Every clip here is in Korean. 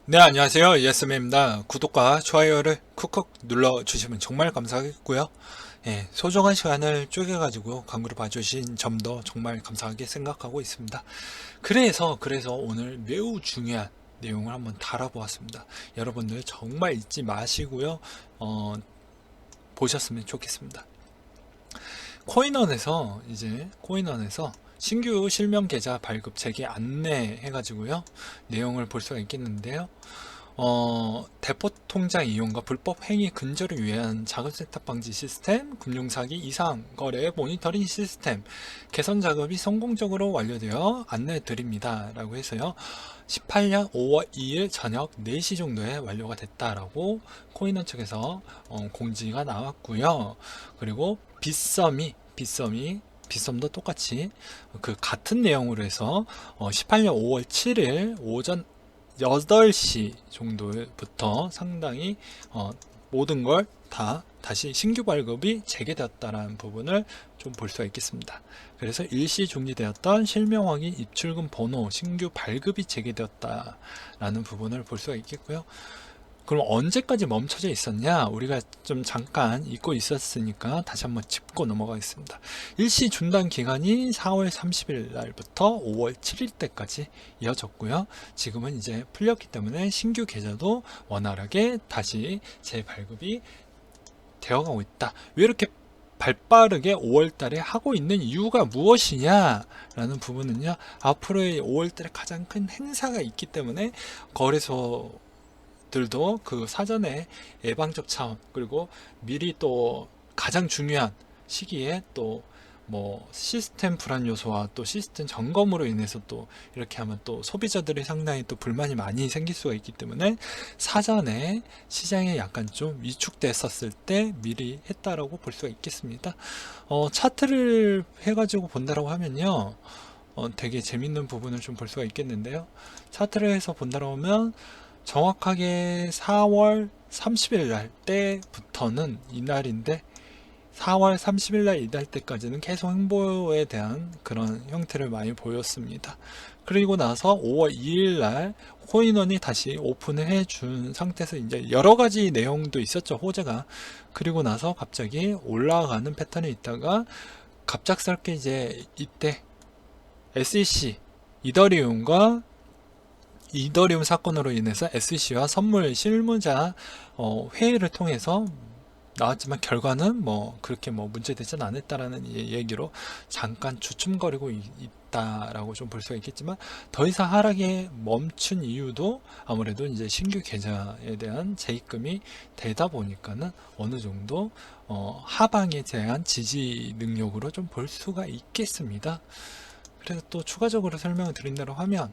네, 안녕하세요. 예스맨입니다. 구독과 좋아요를 쿡쿡 눌러주시면 정말 감사하겠고요. 예, 소중한 시간을 쪼개가지고 광고를 봐주신 점도 정말 감사하게 생각하고 있습니다. 그래서 오늘 매우 중요한 내용을 한번 다뤄보았습니다. 여러분들 정말 잊지 마시고요. 보셨으면 좋겠습니다. 코인원에서 신규 실명 계좌 발급 재개 안내 해가지고요. 내용을 볼 수가 있겠는데요. 대포 통장 이용과 불법 행위 근절을 위한 자금세탁 방지 시스템, 금융사기 이상 거래 모니터링 시스템 개선 작업이 성공적으로 완료되어 안내해 드립니다. 라고 해서요. 18년 5월 2일 저녁 4시 정도에 완료가 됐다라고 코인원 측에서 공지가 나왔고요. 그리고 빗썸도 똑같이 그 같은 내용으로 해서 18년 5월 7일 오전 8시 정도부터 상당히 모든 걸 다시 신규 발급이 재개되었다는 부분을 좀 볼 수가 있겠습니다. 그래서 일시 중지되었던 실명 확인 입출금 번호 신규 발급이 재개되었다라는 부분을 볼 수가 있겠고요. 그럼 언제까지 멈춰져 있었냐? 우리가 좀 잠깐 잊고 있었으니까 다시 한번 짚고 넘어가겠습니다. 일시 중단 기간이 4월 30일 날부터 5월 7일 때까지 이어졌고요. 지금은 이제 풀렸기 때문에 신규 계좌도 원활하게 다시 재발급이 되어가고 있다. 왜 이렇게 발빠르게 5월달에 하고 있는 이유가 무엇이냐 라는 부분은요, 앞으로의 5월달에 가장 큰 행사가 있기 때문에 거래소 들도 그 사전에 예방적 차원, 그리고 미리 또 가장 중요한 시기에 또 뭐 시스템 불안 요소와 또 시스템 점검으로 인해서 또 이렇게 하면 또 소비자들이 상당히 또 불만이 많이 생길 수가 있기 때문에 사전에 시장에 약간 좀 위축됐었을 때 미리 했다라고 볼 수가 있겠습니다. 차트를 해가지고 본다라고 하면요, 되게 재밌는 부분을 좀 볼 수가 있겠는데요. 차트를 해서 본다라고 하면 정확하게 4월 30일 날 때부터는 이날인데, 4월 30일 날 이날 때까지는 계속 행보에 대한 그런 형태를 많이 보였습니다. 그리고 나서 5월 2일 날 코인원이 다시 오픈을 해준 상태에서 이제 여러 가지 내용도 있었죠, 호재가. 그리고 나서 갑자기 올라가는 패턴이 있다가 갑작스럽게 이제 이때 SEC 이더리움 사건으로 인해서 SEC와 선물 실무자 회의를 통해서 나왔지만 결과는 뭐 그렇게 뭐 문제되진 않았다라는 얘기로 잠깐 주춤거리고 있다라고 좀 볼 수가 있겠지만, 더 이상 하락에 멈춘 이유도 아무래도 이제 신규 계좌에 대한 재입금이 되다 보니까는 어느 정도 하방에 대한 지지 능력으로 좀 볼 수가 있겠습니다. 그래서 또 추가적으로 설명을 드린다고 하면,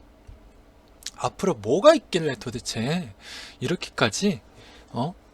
앞으로 뭐가 있길래 도대체 이렇게까지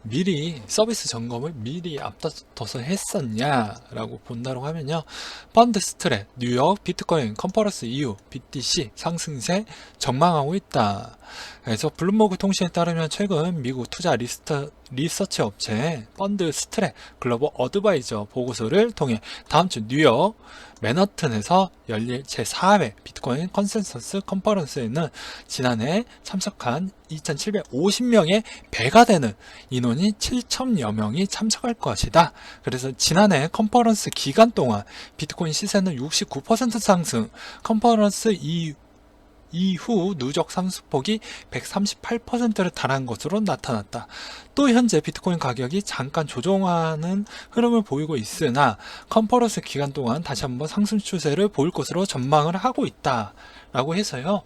미리 서비스 점검을 미리 앞서서 했었냐라고 본다고 하면요, 펀드 스트랩, 뉴욕, 비트코인, 컨퍼런스 이후 BTC 상승세 전망하고 있다. 그래서 블룸버그 통신에 따르면 최근 미국 투자 리서치 업체 펀드 스트랩 글로벌 어드바이저 보고서를 통해 다음 주 뉴욕 맨하튼에서 열릴 제4회 비트코인 컨센서스 컨퍼런스에는 지난해 참석한 2,750명의 배가 되는 인원이 7천여 명이 참석할 것이다. 그래서 지난해 컨퍼런스 기간 동안 비트코인 시세는 69% 상승, 컨퍼런스 이후 누적 상승폭이 138%를 달한 것으로 나타났다. 또 현재 비트코인 가격이 잠깐 조정하는 흐름을 보이고 있으나 컨퍼런스 기간 동안 다시 한번 상승 추세를 보일 것으로 전망을 하고 있다 라고 해서요,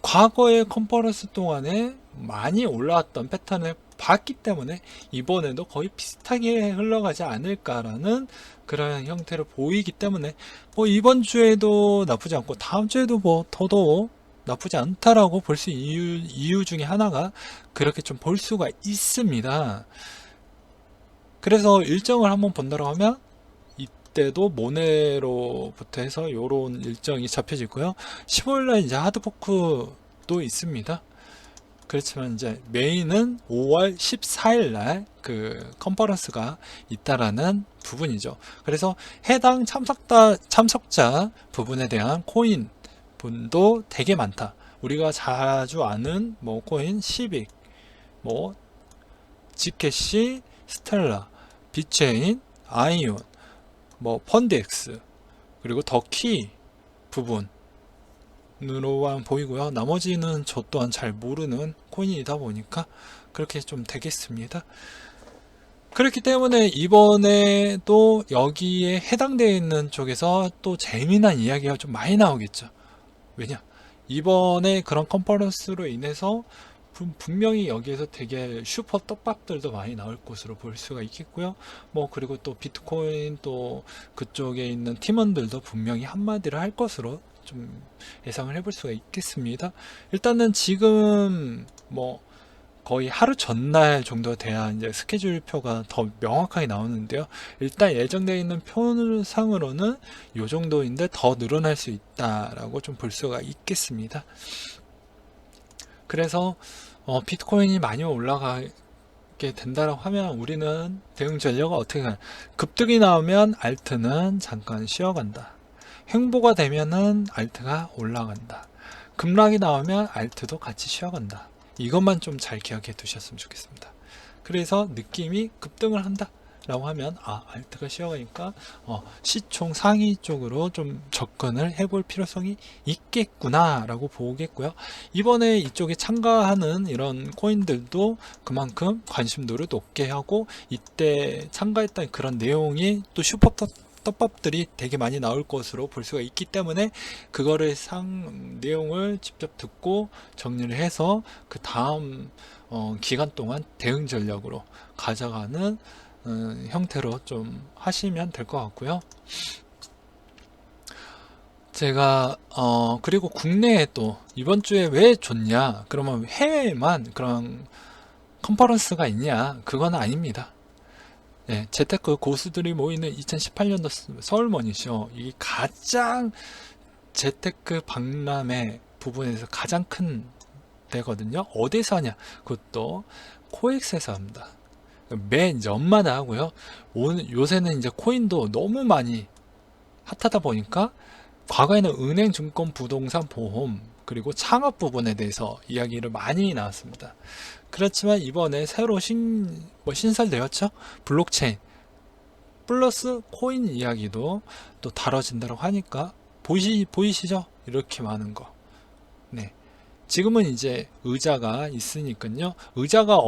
과거의 컨퍼런스 동안에 많이 올라왔던 패턴을 봤기 때문에 이번에도 거의 비슷하게 흘러가지 않을까라는 그런 형태를 보이기 때문에, 뭐 이번 주에도 나쁘지 않고 다음 주에도 뭐 더더욱 나쁘지 않다라고 볼 수 이유 중에 하나가 그렇게 좀 볼 수가 있습니다. 그래서 일정을 한번 본다고 하면 이때도 모네로부터 해서 요런 일정이 잡혀지고요. 15일날 이제 하드포크도 있습니다. 그렇지만 이제 메인은 5월 14일 날 그 컨퍼런스가 있다라는 부분이죠. 그래서 해당 참석자 부분에 대한 코인 분도 되게 많다. 우리가 자주 아는 뭐 코인 시빅, 뭐 지캐시, 스텔라, 비체인, 아이온, 뭐 펀드엑스, 그리고 더키 부분으로만 보이고요. 나머지는 저 또한 잘 모르는 코인이다 보니까 그렇게 좀 되겠습니다. 그렇기 때문에 이번에 또 여기에 해당되어 있는 쪽에서 또 재미난 이야기가 좀 많이 나오겠죠. 왜냐? 이번에 그런 컨퍼런스로 인해서 분명히 여기에서 되게 슈퍼 떡밥들도 많이 나올 것으로 볼 수가 있겠고요. 뭐 그리고 또 비트코인 또 그쪽에 있는 팀원들도 분명히 한마디를 할 것으로 좀 예상을 해볼 수가 있겠습니다. 일단은 지금 뭐 거의 하루 전날 정도 돼야 이제 스케줄표가 더 명확하게 나오는데요. 일단 예정되어 있는 표상으로는 이 정도인데 더 늘어날 수 있다라고 좀 볼 수가 있겠습니다. 그래서 비트코인이 많이 올라가게 된다라고 하면 우리는 대응 전략을 어떻게 하냐? 급등이 나오면 알트는 잠깐 쉬어간다. 횡보가 되면은 알트가 올라간다. 급락이 나오면 알트도 같이 쉬어간다. 이것만 좀 잘 기억해 두셨으면 좋겠습니다. 그래서 느낌이 급등을 한다 라고 하면 알트가 쉬어가니까 시총 상위 쪽으로 좀 접근을 해볼 필요성이 있겠구나 라고 보겠고요. 이번에 이쪽에 참가하는 이런 코인들도 그만큼 관심도를 높게 하고 이때 참가했던 그런 내용이 또 슈퍼 떡밥들이 되게 많이 나올 것으로 볼 수가 있기 때문에 그거를 내용을 직접 듣고 정리를 해서 그 다음 기간 동안 대응 전략으로 가져가는 형태로 좀 하시면 될 것 같고요. 제가 그리고 국내에 또 이번 주에 왜 좋냐, 그러면 해외에만 그런 컨퍼런스가 있냐, 그건 아닙니다. 네, 재테크 고수들이 모이는 2018년도 서울머니쇼, 이게 가장 재테크 박람회 부분에서 가장 큰 데거든요. 어디서 하냐, 그것도 코엑스에서 합니다. 매 연마다 하고요. 요새는 이제 코인도 너무 많이 핫하다 보니까 과거에는 은행, 증권, 부동산, 보험 그리고 창업 부분에 대해서 이야기를 많이 나왔습니다. 그렇지만 이번에 새로 신설되었죠. 블록체인 플러스 코인 이야기도 또 다뤄진다고 하니까 보이시죠? 이렇게 많은 거. 네. 지금은 이제 의자가 있으니까요. 의자가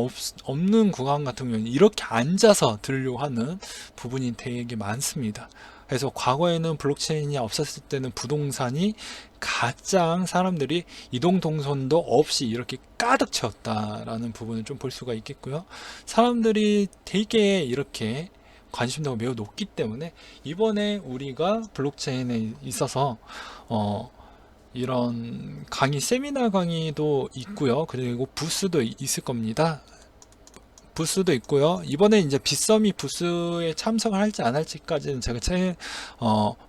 없는 구간 같은 경우는 이렇게 앉아서 들으려고 하는 부분이 되게 많습니다. 그래서 과거에는 블록체인이 없었을 때는 부동산이 가장 사람들이 이동 동선도 없이 이렇게 가득 채웠다라는 부분을 좀 볼 수가 있겠고요. 사람들이 되게 이렇게 관심도가 매우 높기 때문에 이번에 우리가 블록체인에 있어서 이런 강의, 세미나 강의도 있고요. 그리고 부스도 있을 겁니다. 부스도 있고요. 이번에 이제 빗썸이 부스에 참석을 할지 안 할지까지는 제가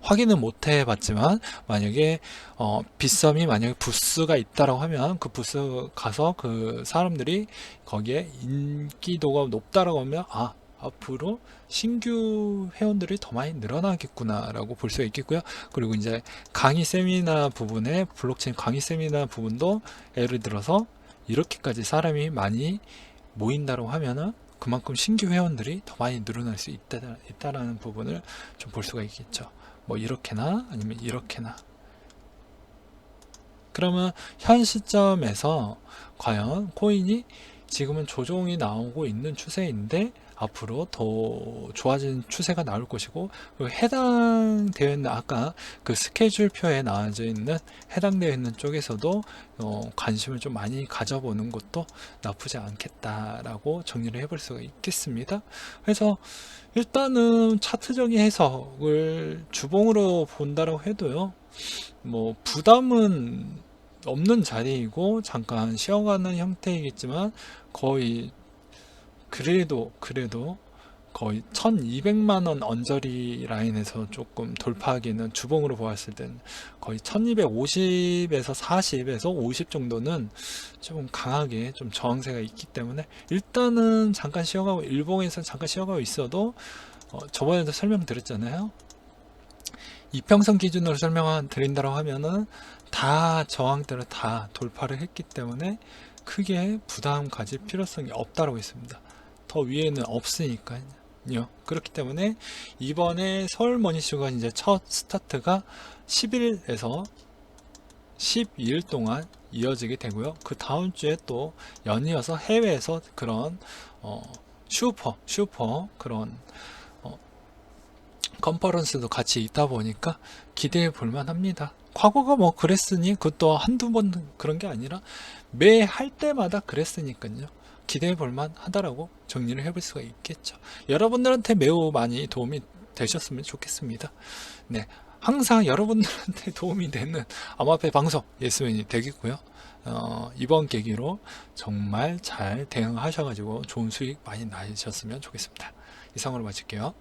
확인은 못 해봤지만, 만약에 빗썸이 만약에 부스가 있다라고 하면 그 부스 가서 그 사람들이 거기에 인기도가 높다라고 하면 앞으로 신규 회원들이 더 많이 늘어나겠구나 라고 볼 수 있겠고요. 그리고 이제 강의 세미나 부분에 블록체인 강의 세미나 부분도 예를 들어서 이렇게까지 사람이 많이 모인다고 하면은 그만큼 신규 회원들이 더 많이 늘어날 수 있다라는 부분을 좀 볼 수가 있겠죠. 뭐 이렇게나 아니면 이렇게나. 그러면 현 시점에서 과연 코인이 지금은 조정이 나오고 있는 추세인데 앞으로 더 좋아지는 추세가 나올 것이고, 해당되어 있는 아까 그 스케줄표에 나와져 있는 해당되어 있는 쪽에서도 관심을 좀 많이 가져보는 것도 나쁘지 않겠다라고 정리를 해볼 수가 있겠습니다. 그래서 일단은 차트적인 해석을 주봉으로 본다고 해도요, 뭐 부담은 없는 자리이고 잠깐 쉬어가는 형태이겠지만 거의 그래도 거의 1200만원 언저리 라인에서 조금 돌파하기는 주봉으로 보았을 때는 거의 1250에서 40에서 50 정도는 좀 강하게 좀 저항세가 있기 때문에 일단은 잠깐 쉬어가고, 일봉에서 잠깐 쉬어가고 있어도 저번에도 설명드렸잖아요. 이평선 기준으로 설명드린다고 하면은 다 저항대를 다 돌파를 했기 때문에 크게 부담 가질 필요성이 없다고 있습니다. 더 위에는 없으니까요. 그렇기 때문에 이번에 서울 머니쇼가 이제 첫 스타트가 10일에서 12일 동안 이어지게 되고요. 그 다음 주에 또 연이어서 해외에서 그런 슈퍼 그런 컨퍼런스도 같이 있다 보니까 기대해 볼만 합니다. 과거가 뭐 그랬으니 그것도 한두 번 그런 게 아니라 매 할 때마다 그랬으니까요. 기대해 볼만 하다라고 정리를 해볼 수가 있겠죠. 여러분들한테 매우 많이 도움이 되셨으면 좋겠습니다. 네, 항상 여러분들한테 도움이 되는 암호화폐 방송 예스맨이 되겠고요. 이번 계기로 정말 잘 대응하셔가지고 좋은 수익 많이 나셨으면 좋겠습니다. 이상으로 마칠게요.